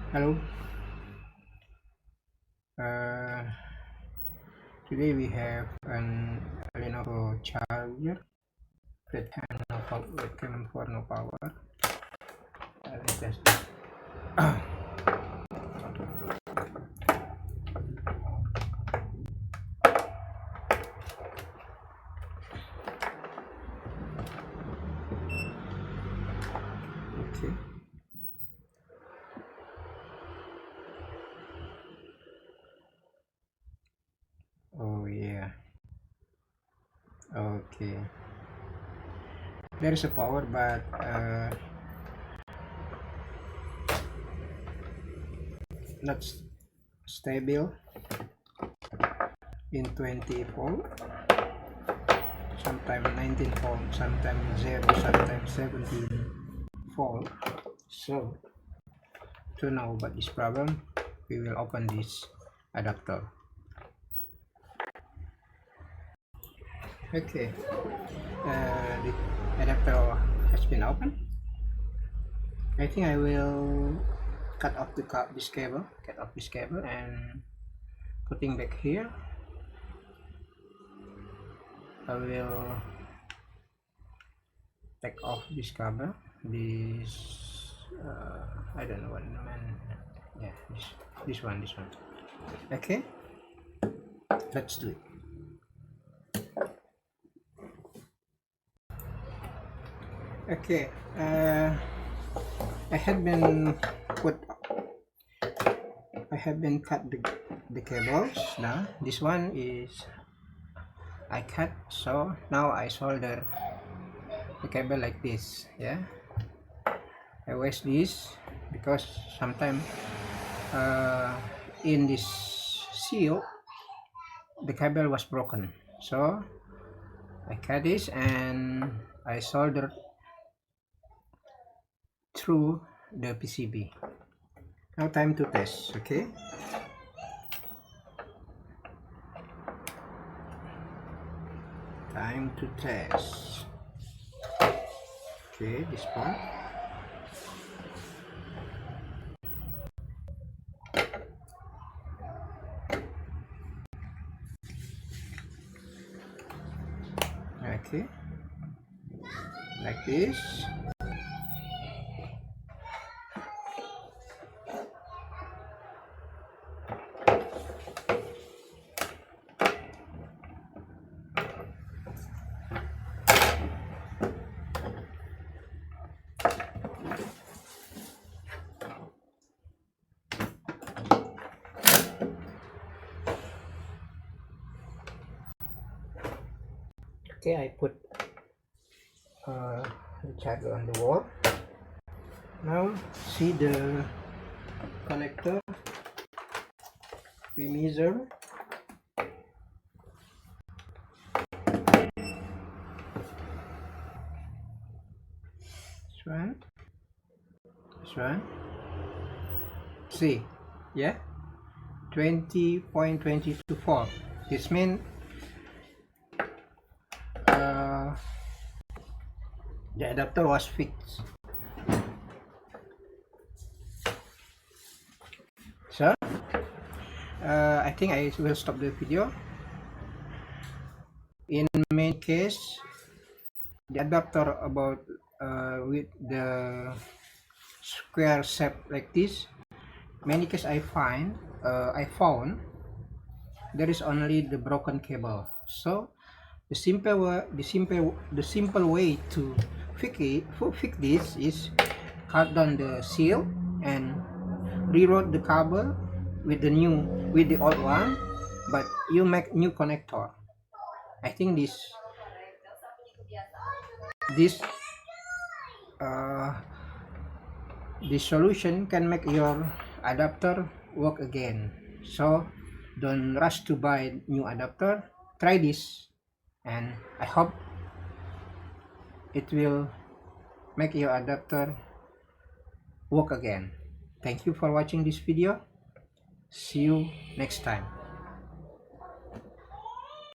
Hello. Uh, Today we have an Lenovo charger that has no power, webcam for no power. Let's test it. Okay. Oh yeah. Okay. There is a power, but not stable in 20 volt. Sometimes 19 volt, sometimes 0, sometimes 17 volt. So to know about this problem, we will open this adapter. Okay, the adapter has been opened. I think I will cut off this cable, and putting back here. I will take off this cable. I don't know what man. Yeah, this one. Okay, let's do it. Okay, I have been cut the cables. Now this one is I cut, so now I solder the cable like this. Yeah, I waste this because sometimes in this seal the cable was broken, so I cut this and I soldered through the PCB. Now time to test. Okay, time to test. Okay, this part. Okay, like this. Okay, I put the charger on the wall. Now see the connector. We measure. This one. See, yeah, 20.224. This means the adapter was fixed. So I think I will stop the video. In main case, the adapter about with the square shape like this, many cases I found there is only the broken cable. So the simple way to fix this is cut down the seal and reroute the cable with the old one, but you make new connector. I think this solution can make your adapter work again. So don't rush to buy new adapter. Try this, and I hope it will make your adapter work again. Thank you for watching this video. See you next time.